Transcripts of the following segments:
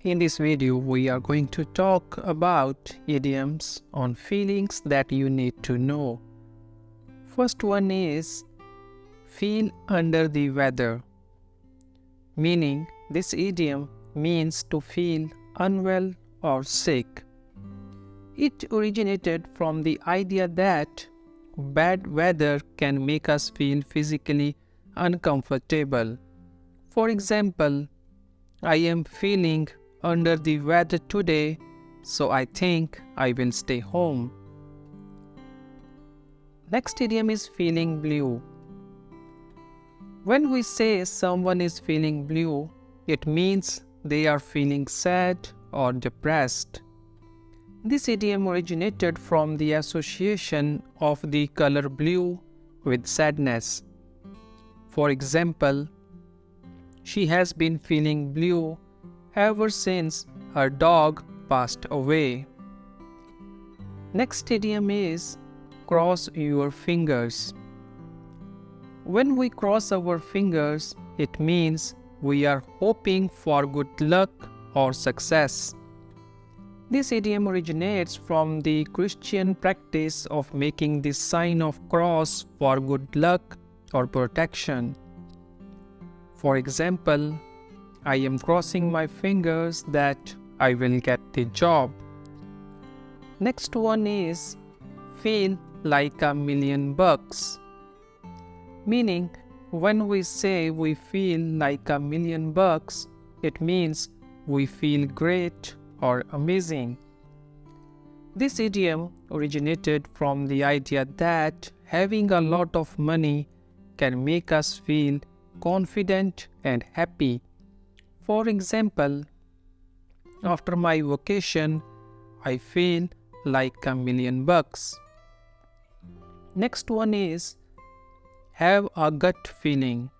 In this video, we are going to talk about idioms on feelings that you need to know. First one is feel under the weather, meaning this idiom means to feel unwell or sick. It originated from the idea that bad weather can make us feel physically uncomfortable. For example, I am feeling under the weather today, so I think I will stay home. Next idiom is feeling blue. When we say someone is feeling blue, it means they are feeling sad or depressed. This idiom originated from the association of the color blue with sadness. For example, she has been feeling blue ever since her dog passed away. Next idiom is cross your fingers. When we cross our fingers, it means we are hoping for good luck or success. This idiom originates from the Christian practice of making the sign of cross for good luck or protection. For example, I am crossing my fingers that I will get the job. Next one is feel like $1,000,000. Meaning, when we say we feel like $1,000,000, it means we feel great or amazing. This idiom originated from the idea that having a lot of money can make us feel confident and happy. For example, after my vacation, I feel like $1,000,000. Next one is have a gut feeling.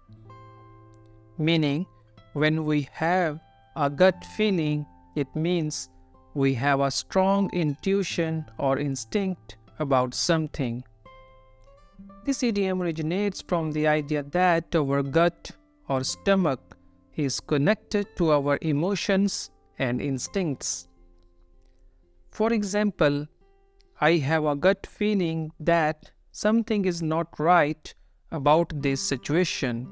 Meaning, when we have a gut feeling, it means we have a strong intuition or instinct about something. This idiom originates from the idea that our gut or stomach is connected to our emotions and instincts. For example, I have a gut feeling that something is not right about this situation.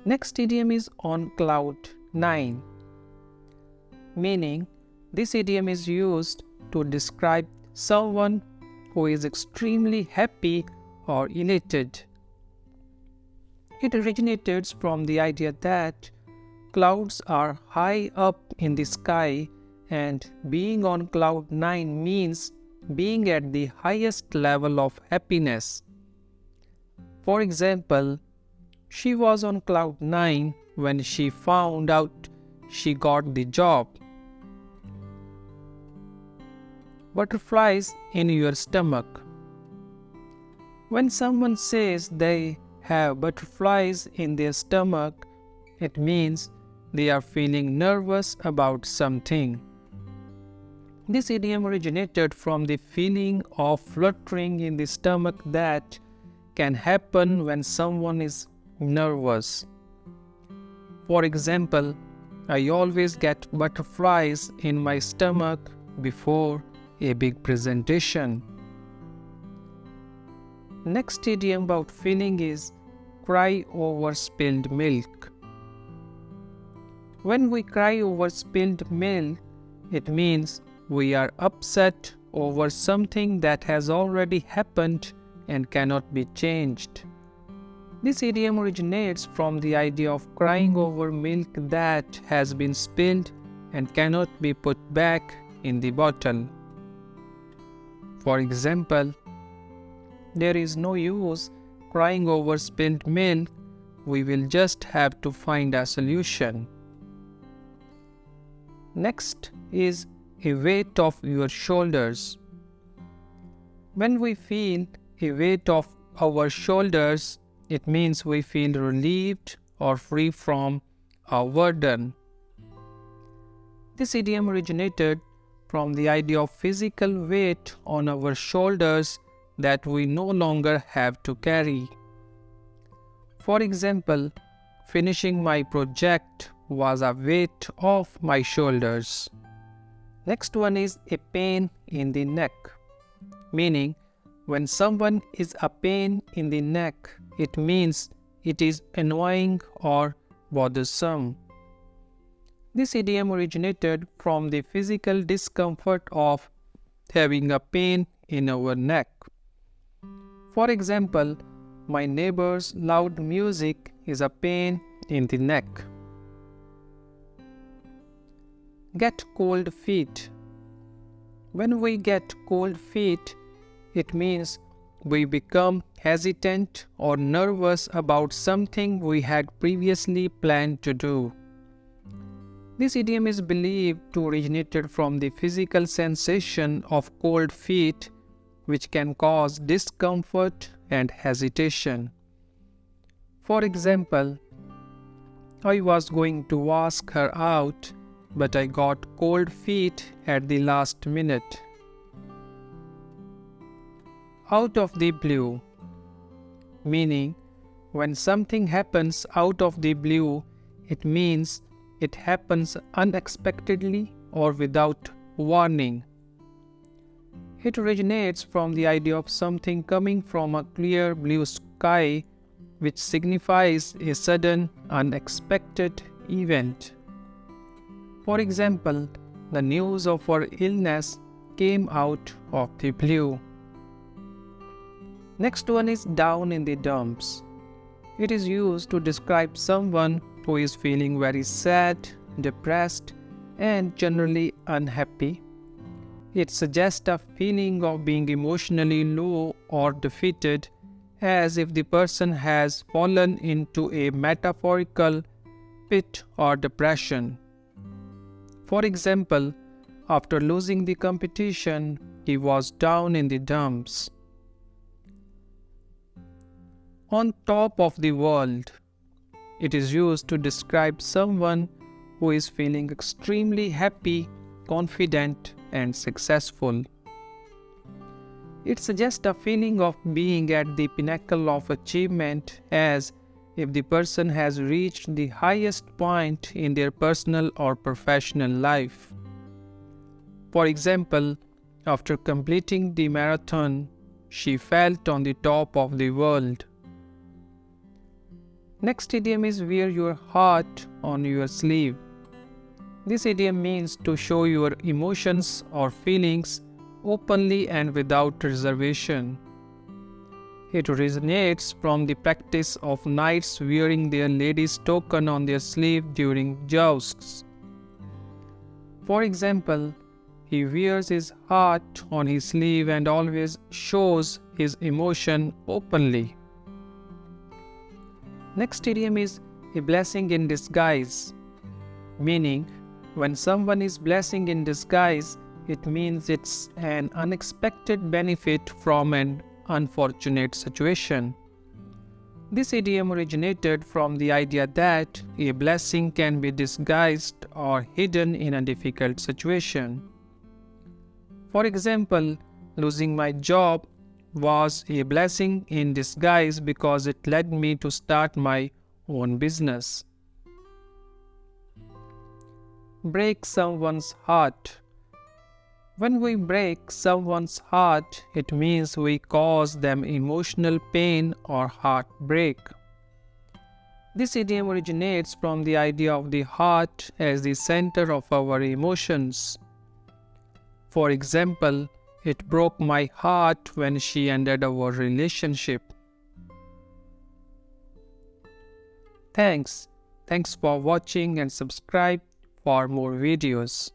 Next idiom is on cloud 9. Meaning, this idiom is used to describe someone who is extremely happy or elated. It originates from the idea that clouds are high up in the sky and being on cloud 9 means being at the highest level of happiness. For example, she was on cloud 9 when she found out she got the job. Butterflies in your stomach. When someone says they have butterflies in their stomach, it means they are feeling nervous about something. This idiom originated from the feeling of fluttering in the stomach that can happen when someone is nervous. For example, I always get butterflies in my stomach before a big presentation. Next idiom about feeling is cry over spilled milk. When we cry over spilled milk, it means we are upset over something that has already happened and cannot be changed. This idiom originates from the idea of crying over milk that has been spilled and cannot be put back in the bottle. For example, there is no use crying over spilled milk, we will just have to find a solution. Next is a weight off your shoulders. When we feel a weight off our shoulders, it means we feel relieved or free from a burden. This idiom originated from the idea of physical weight on our shoulders that we no longer have to carry. For example, finishing my project was a weight off my shoulders. Next one is a pain in the neck, meaning when someone is a pain in the neck, it means it is annoying or bothersome. This idiom originated from the physical discomfort of having a pain in our neck. For example, my neighbor's loud music is a pain in the neck. Get cold feet. When we get cold feet, it means we become hesitant or nervous about something we had previously planned to do. This idiom is believed to originate from the physical sensation of cold feet, which can cause discomfort and hesitation. For example, I was going to ask her out, but I got cold feet at the last minute. Out of the blue, meaning when something happens out of the blue, it means it happens unexpectedly or without warning. It originates from the idea of something coming from a clear blue sky, which signifies a sudden, unexpected event. For example, the news of her illness came out of the blue. Next one is down in the dumps. It is used to describe someone who is feeling very sad, depressed, and generally unhappy. It suggests a feeling of being emotionally low or defeated, as if the person has fallen into a metaphorical pit or depression. For example, after losing the competition, he was down in the dumps. On top of the world. It is used to describe someone who is feeling extremely happy, confident, and successful. It suggests a feeling of being at the pinnacle of achievement, as if the person has reached the highest point in their personal or professional life. For example, after completing the marathon, she felt on the top of the world. Next idiom is wear your heart on your sleeve. This idiom means to show your emotions or feelings openly and without reservation. It originates from the practice of knights wearing their lady's token on their sleeve during jousts. For example, he wears his heart on his sleeve and always shows his emotion openly. Next idiom is a blessing in disguise, meaning when someone is blessing in disguise, it means it's an unexpected benefit from an unfortunate situation. This idiom originated from the idea that a blessing can be disguised or hidden in a difficult situation. For example, losing my job was a blessing in disguise because it led me to start my own business. Break someone's heart. When we break someone's heart, it means we cause them emotional pain or heartbreak. This idiom originates from the idea of the heart as the center of our emotions. For example, it broke my heart when she ended our relationship. Thanks for watching and subscribe for more videos.